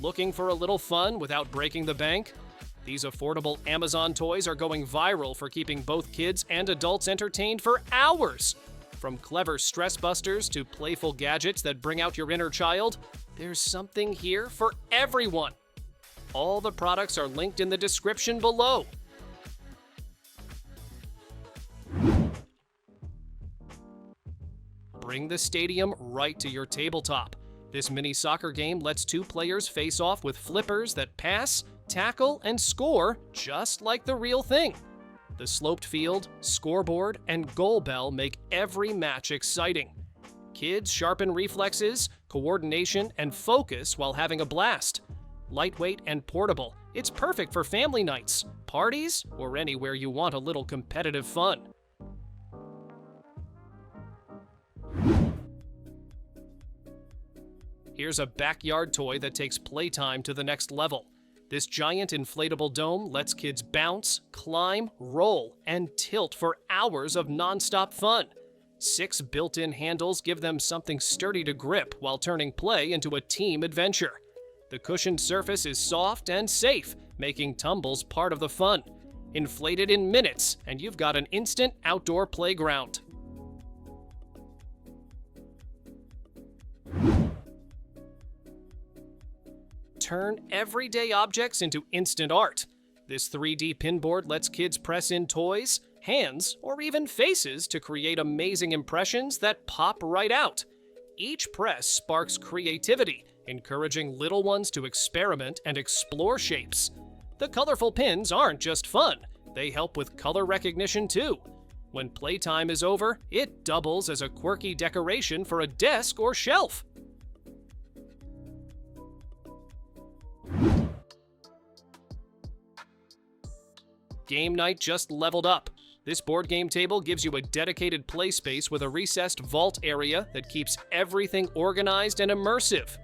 Looking for a little fun without breaking the bank? These affordable Amazon toys are going viral for keeping both kids and adults entertained for hours. From clever stress busters to playful gadgets that bring out your inner child, there's something here for everyone. All the products are linked in the description below. Bring the stadium right to your tabletop. This mini soccer game lets two players face off with flippers that pass, tackle, and score just like the real thing. The sloped field, scoreboard, and goal bell make every match exciting. Kids sharpen reflexes, coordination, and focus while having a blast. Lightweight and portable, it's perfect for family nights, parties, or anywhere you want a little competitive fun. Here's a backyard toy that takes playtime to the next level. This giant inflatable dome lets kids bounce, climb, roll, and tilt for hours of non-stop fun. 6 built-in handles give them something sturdy to grip while turning play into a team adventure. The cushioned surface is soft and safe, making tumbles part of the fun. Inflate it in minutes, and you've got an instant outdoor playground. Turn everyday objects into instant art. This 3D pinboard lets kids press in toys, hands, or even faces to create amazing impressions that pop right out. Each press sparks creativity, encouraging little ones to experiment and explore shapes. The colorful pins aren't just fun, they help with color recognition too. When playtime is over, it doubles as a quirky decoration for a desk or shelf. Game night just leveled up. This board game table gives you a dedicated play space with a recessed vault area that keeps everything organized and immersive.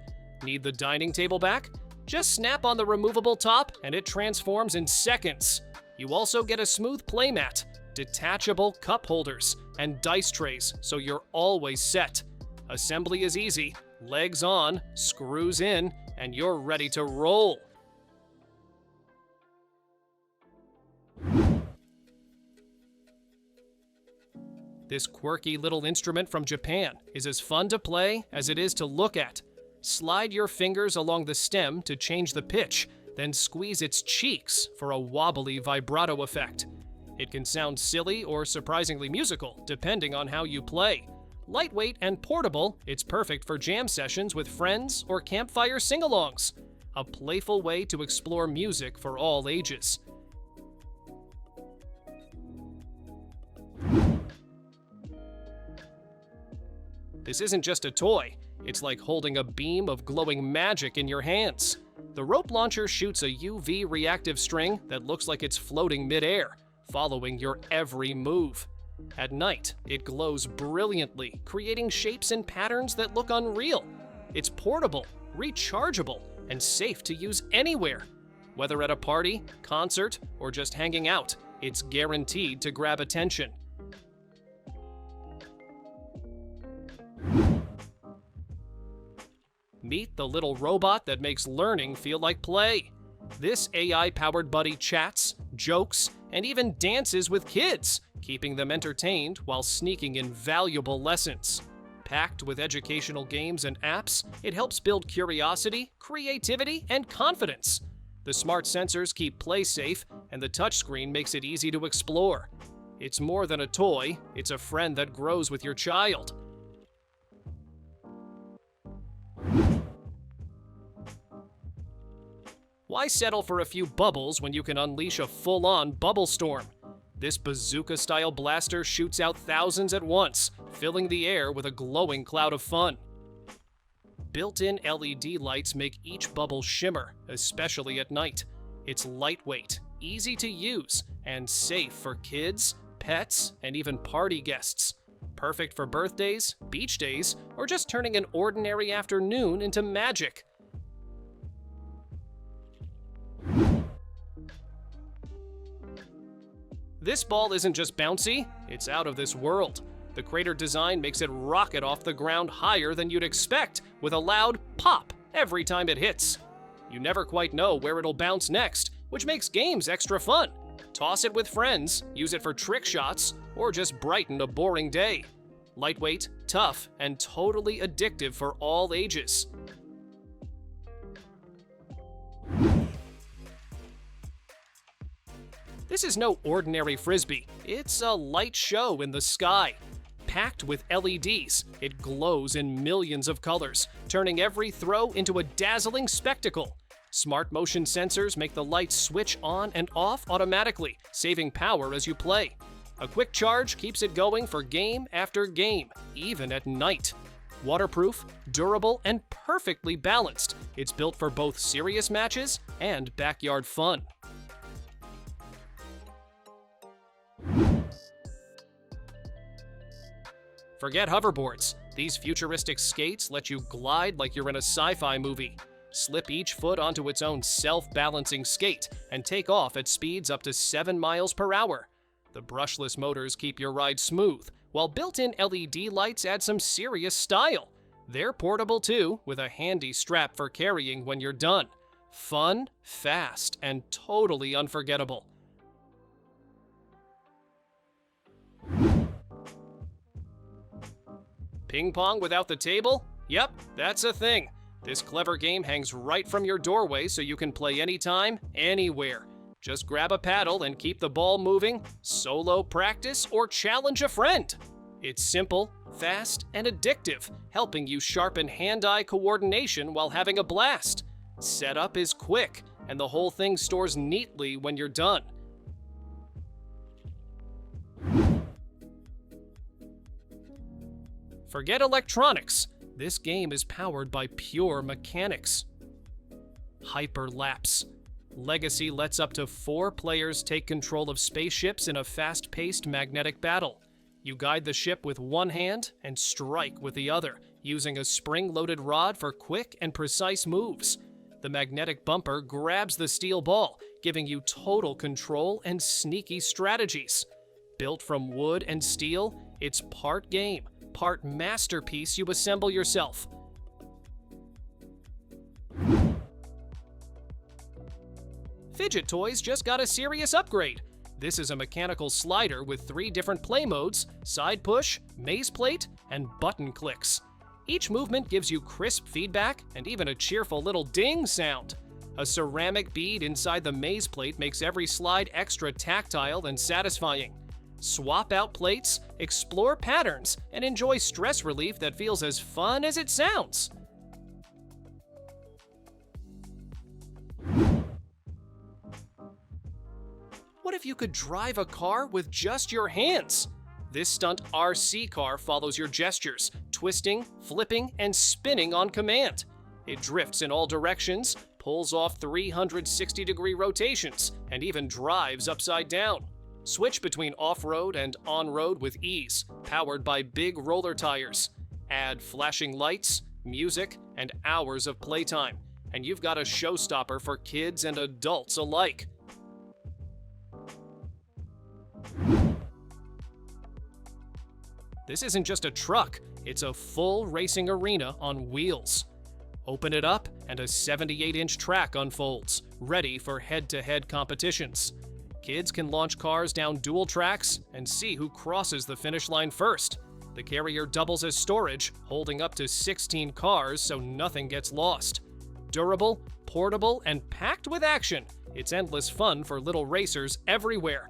Need the dining table back? Just snap on the removable top and it transforms in seconds. You also get a smooth playmat, detachable cup holders, and dice trays, so you're always set. Assembly is easy, legs on, screws in, and you're ready to roll. This quirky little instrument from Japan is as fun to play as it is to look at. Slide your fingers along the stem to change the pitch, then squeeze its cheeks for a wobbly vibrato effect. It can sound silly or surprisingly musical, depending on how you play. Lightweight and portable, it's perfect for jam sessions with friends or campfire sing-alongs. A playful way to explore music for all ages. This isn't just a toy, it's like holding a beam of glowing magic in your hands. The rope launcher shoots a UV reactive string that looks like it's floating mid-air, following your every move. At night, it glows brilliantly, creating shapes and patterns that look unreal. It's portable, rechargeable, and safe to use anywhere. Whether at a party, concert, or just hanging out, it's guaranteed to grab attention. Meet the little robot that makes learning feel like play. This AI-powered buddy chats, jokes, and even dances with kids, keeping them entertained while sneaking in valuable lessons. Packed with educational games and apps, it helps build curiosity, creativity, and confidence. The smart sensors keep play safe, and the touchscreen makes it easy to explore. It's more than a toy, it's a friend that grows with your child. Why settle for a few bubbles when you can unleash a full-on bubble storm? This bazooka-style blaster shoots out thousands at once, filling the air with a glowing cloud of fun. Built-in LED lights make each bubble shimmer, especially at night. It's lightweight, easy to use, and safe for kids, pets, and even party guests. Perfect for birthdays, beach days, or just turning an ordinary afternoon into magic. This ball isn't just bouncy, it's out of this world. The crater design makes it rocket off the ground higher than you'd expect, with a loud pop every time it hits. You never quite know where it'll bounce next, which makes games extra fun. Toss it with friends, use it for trick shots, or just brighten a boring day. Lightweight, tough, and totally addictive for all ages. This is no ordinary Frisbee. It's a light show in the sky. Packed with LEDs, it glows in millions of colors, turning every throw into a dazzling spectacle. Smart motion sensors make the lights switch on and off automatically, saving power as you play. A quick charge keeps it going for game after game, even at night. Waterproof, durable, and perfectly balanced, it's built for both serious matches and backyard fun. Forget hoverboards. These futuristic skates let you glide like you're in a sci-fi movie. Slip each foot onto its own self-balancing skate and take off at speeds up to 7 miles per hour. The brushless motors keep your ride smooth, while built-in LED lights add some serious style. They're portable too, with a handy strap for carrying when you're done. Fun, fast, and totally unforgettable. Ping pong without the table? Yep, that's a thing. This clever game hangs right from your doorway so you can play anytime, anywhere. Just grab a paddle and keep the ball moving, solo practice, or challenge a friend. It's simple, fast, and addictive, helping you sharpen hand-eye coordination while having a blast. Setup is quick, and the whole thing stores neatly when you're done. Forget electronics. This game is powered by pure mechanics. Hyperlapse. Legacy lets up to 4 players take control of spaceships in a fast-paced magnetic battle. You guide the ship with one hand and strike with the other, using a spring-loaded rod for quick and precise moves. The magnetic bumper grabs the steel ball, giving you total control and sneaky strategies. Built from wood and steel, it's part game, part masterpiece you assemble yourself. Fidget toys just got a serious upgrade. This is a mechanical slider with 3 different play modes: side push, maze plate, and button clicks. Each movement gives you crisp feedback and even a cheerful little ding sound. A ceramic bead inside the maze plate makes every slide extra tactile and satisfying. Swap out plates, explore patterns, and enjoy stress relief that feels as fun as it sounds. What if you could drive a car with just your hands? This stunt RC car follows your gestures, twisting, flipping, and spinning on command. It drifts in all directions, pulls off 360-degree rotations, and even drives upside down. Switch between off-road and on-road with ease, powered by big roller tires. Add flashing lights, music, and hours of playtime, and you've got a showstopper for kids and adults alike. This isn't just a truck, it's a full racing arena on wheels. Open it up, and a 78-inch track unfolds, ready for head-to-head competitions. Kids can launch cars down dual tracks and see who crosses the finish line first. The carrier doubles as storage, holding up to 16 cars so nothing gets lost. Durable, portable, and packed with action, it's endless fun for little racers everywhere.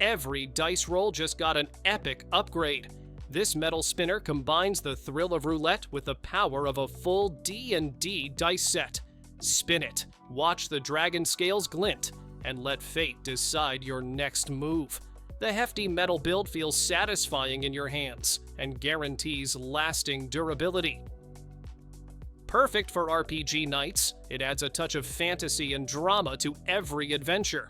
Every dice roll just got an epic upgrade. This metal spinner combines the thrill of roulette with the power of a full D&D dice set. Spin it, watch the dragon scales glint, and let fate decide your next move. The hefty metal build feels satisfying in your hands and guarantees lasting durability. Perfect for RPG nights, it adds a touch of fantasy and drama to every adventure.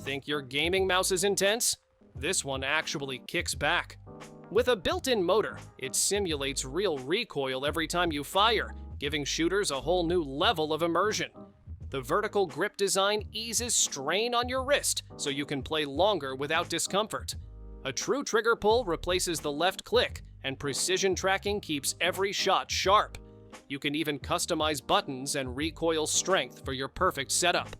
Think your gaming mouse is intense? This one actually kicks back. With a built-in motor, it simulates real recoil every time you fire, giving shooters a whole new level of immersion. The vertical grip design eases strain on your wrist so you can play longer without discomfort. A true trigger pull replaces the left click, and precision tracking keeps every shot sharp. You can even customize buttons and recoil strength for your perfect setup.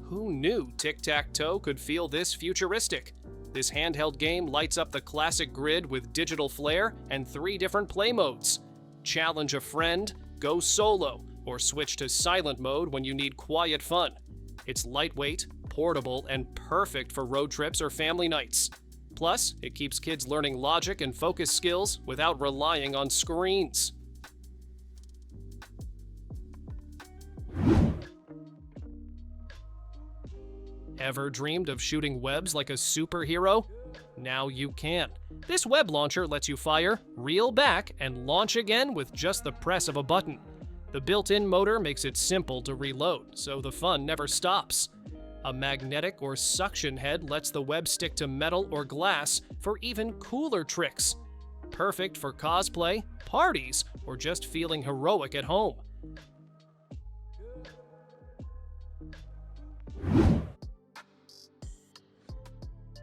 Who knew TicTacToe could feel this futuristic? This handheld game lights up the classic grid with digital flair and 3 different play modes. Challenge a friend, go solo, or switch to silent mode when you need quiet fun. It's lightweight, portable, and perfect for road trips or family nights. Plus, it keeps kids learning logic and focus skills without relying on screens. Ever dreamed of shooting webs like a superhero? Now you can. This web launcher lets you fire, reel back, and launch again with just the press of a button. The built-in motor makes it simple to reload, so the fun never stops. A magnetic or suction head lets the web stick to metal or glass for even cooler tricks. Perfect for cosplay, parties, or just feeling heroic at home.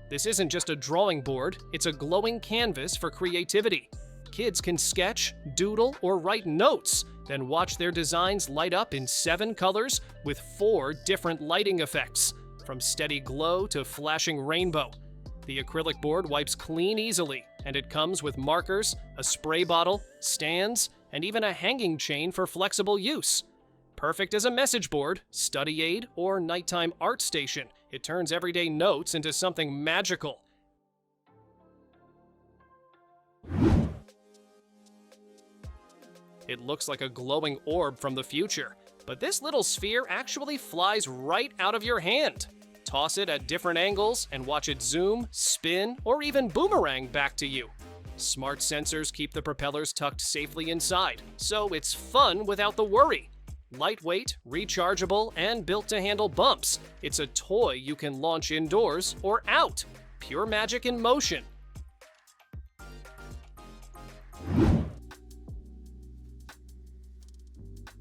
This isn't just a drawing board, it's a glowing canvas for creativity. Kids can sketch, doodle, or write notes, then watch their designs light up in 7 colors with 4 different lighting effects, from steady glow to flashing rainbow. The acrylic board wipes clean easily, and it comes with markers, a spray bottle, stands, and even a hanging chain for flexible use. Perfect as a message board, study aid, or nighttime art station, it turns everyday notes into something magical. It looks like a glowing orb from the future, but this little sphere actually flies right out of your hand. Toss it at different angles and watch it zoom, spin, or even boomerang back to you. Smart sensors keep the propellers tucked safely inside, so it's fun without the worry. Lightweight, rechargeable, and built to handle bumps, it's a toy you can launch indoors or out. Pure magic in motion.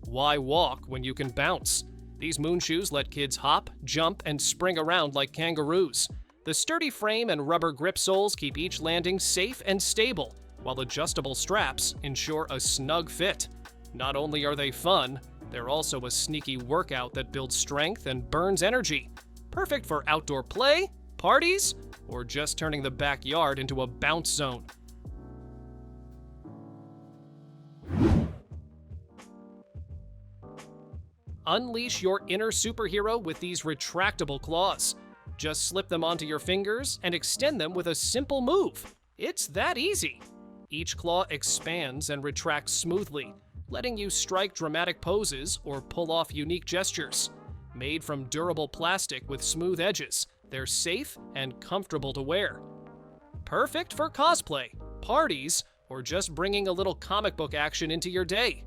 Why walk when you can bounce? These moon shoes let kids hop, jump, and spring around like kangaroos. The sturdy frame and rubber grip soles keep each landing safe and stable, while adjustable straps ensure a snug fit. Not only are they fun, they're also a sneaky workout that builds strength and burns energy. Perfect for outdoor play, parties, or just turning the backyard into a bounce zone. Unleash your inner superhero with these retractable claws. Just slip them onto your fingers and extend them with a simple move. It's that easy. Each claw expands and retracts smoothly, letting you strike dramatic poses or pull off unique gestures. Made from durable plastic with smooth edges, they're safe and comfortable to wear. Perfect for cosplay, parties, or just bringing a little comic book action into your day.